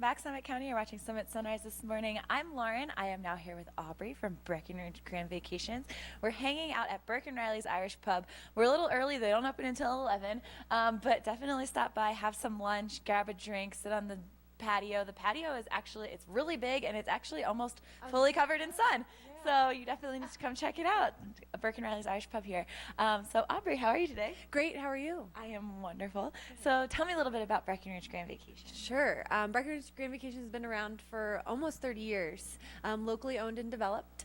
back, Summit County. You're watching Summit Sunrise this morning. I'm Lauren. I am now here with Aubrey from Breckenridge Grand Vacations. We're hanging out at Burke and Riley's Irish Pub. We're a little early. They don't open until 11, but definitely stop by, have some lunch, grab a drink, sit on the patio. The patio is actually, it's really big, and it's actually almost fully covered in sun. So you definitely need to come check it out. Burke and Riley's Irish Pub here. So Aubrey, how are you today? Great, how are you? I am wonderful. So tell me a little bit about Breckenridge Grand Vacations. Sure. Breckenridge Grand Vacations has been around for almost 30 years, locally owned and developed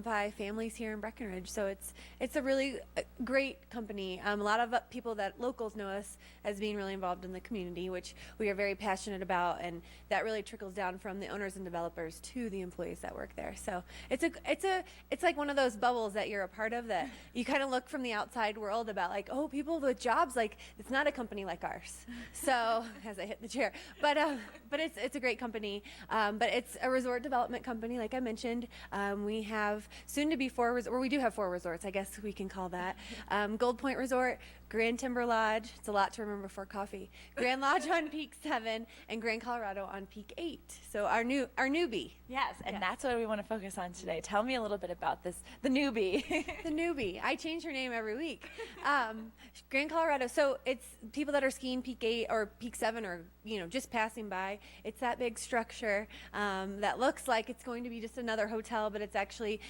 by families here in Breckenridge. So it's a really great company. A lot of people that locals know us as being really involved in the community, which we are very passionate about, and that really trickles down from the owners and developers to the employees that work there. So it's like one of those bubbles that you're a part of that you kind of look from the outside world about, like, oh, people with jobs, like, it's not a company like ours. So as I hit the chair, but it's a great company. But it's a resort development company, like I mentioned. We have soon to be we do have 4 resorts, I guess we can call that. Gold Point Resort, Grand Timber Lodge, it's a lot to remember for coffee, Grand Lodge on Peak 7, and Grand Colorado on Peak 8. So our newbie. Yes, and that's what we want to focus on today. Tell me a little bit about this, the newbie. The newbie. I change her name every week. Grand Colorado. So it's people that are skiing Peak 8 or Peak 7, or just passing by. It's that big structure that looks like it's going to be just another hotel, but it's actually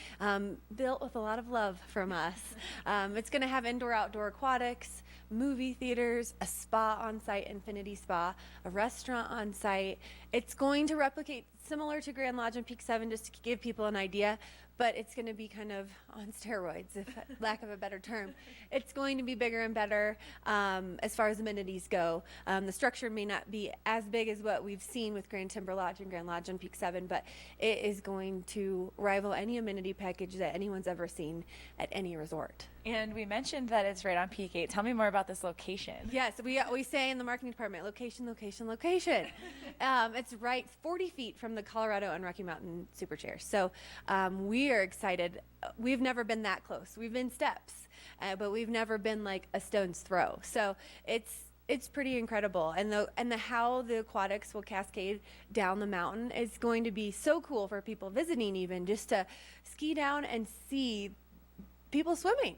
built with a lot of love from us. It's going to have indoor-outdoor aquatics, movie theaters, a spa on site, Infinity Spa, a restaurant on site. It's going to replicate similar to Grand Lodge and Peak 7, just to give people an idea, but it's going to be kind of on steroids, if lack of a better term. It's going to be bigger and better as far as amenities go. The structure may not be as big as what we've seen with Grand Timber Lodge and Grand Lodge on Peak 7, but it is going to rival any amenity package that anyone's ever seen at any resort. And we mentioned that it's right on Peak 8. Tell me more about this location. Yes, we say in the marketing department, location, location, location. It's right 40 feet from the Colorado and Rocky Mountain Superchair. So we are excited. We've never been that close. We've been steps, but we've never been like a stone's throw. So it's pretty incredible, and the how the aquatics will cascade down the mountain is going to be so cool for people visiting, even just to ski down and see people swimming.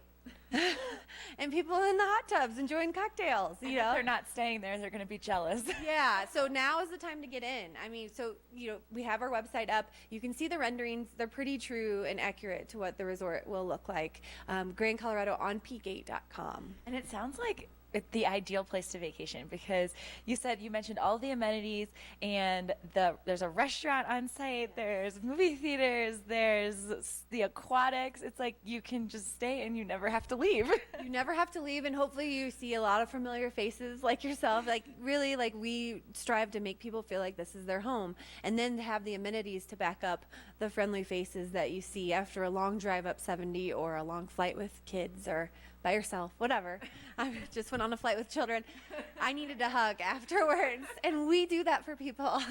And people in the hot tubs enjoying cocktails, If they're not staying there, they're going to be jealous. Yeah, so now is the time to get in. I mean, so, we have our website up. You can see the renderings. They're pretty true and accurate to what the resort will look like. Grand Colorado on peak8.com. And it sounds like it's the ideal place to vacation, because you mentioned all the amenities, and there's a restaurant on site, there's movie theaters, there's the aquatics. It's like you can just stay and you never have to leave. You never have to leave, and hopefully you see a lot of familiar faces like yourself. Like, really, like, we strive to make people feel like this is their home, and then to have the amenities to back up the friendly faces that you see after a long drive up 70 or a long flight with kids or by yourself, whatever. I just went on a flight with children. I needed a hug afterwards, and we do that for people.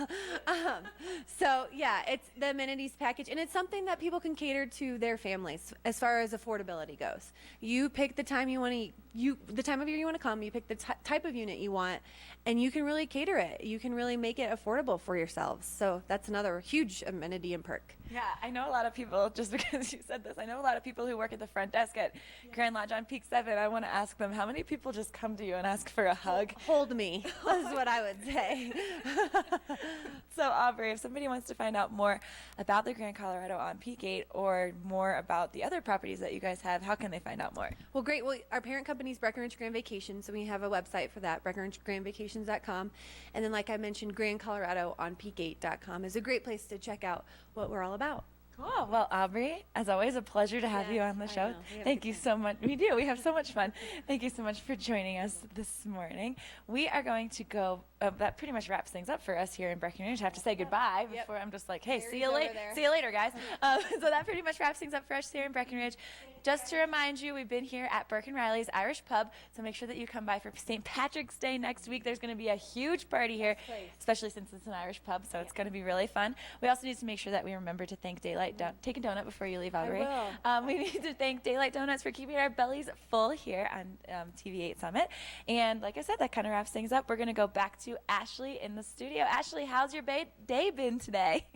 So yeah, it's the amenities package, and it's something that people can cater to their families as far as affordability goes. You pick the time you want to, the time of year you want to come. You pick the type of unit you want, and you can really cater it. You can really make it affordable for yourselves. So that's another huge amenity and perk. Yeah, I know a lot of people, just because you said this, I know a lot of people who work at the front desk at Grand Lodge on Peak 7. I want to ask them, how many people just come to you and ask for a hug? Hold me, is what I would say. So Aubrey, if somebody wants to find out more about the Grand Colorado on Peak 8, or more about the other properties that you guys have, how can they find out more? Well, great. Well, our parent company is Breckenridge Grand Vacations, so we have a website for that, BreckenridgeGrandVacations.com. And then, like I mentioned, Grand Colorado on Peak8.com is a great place to check out what we're all about. Cool. Well, Aubrey, as always, a pleasure to have you on the show. Thank you so much. We do. We have so much fun. Thank you so much for joining us this morning. We are going to go. That pretty much wraps things up for us here in Breckenridge. I have to say goodbye before I'm just like, hey, see you later. See you later, guys. So that pretty much wraps things up for us here in Breckenridge. Just to remind you, we've been here at Burke and Riley's Irish Pub, so make sure that you come by for St. Patrick's Day next week. There's going to be a huge party here, especially since it's an Irish pub, so it's going to be really fun. We also need to make sure that we remember to thank Daylight take a donut before you leave, Aubrey. I will. We need to thank Daylight Donuts for keeping our bellies full here on TV8 Summit. And like I said, that kind of wraps things up. We're going to go back to Ashley in the studio. Ashley, how's your day been today?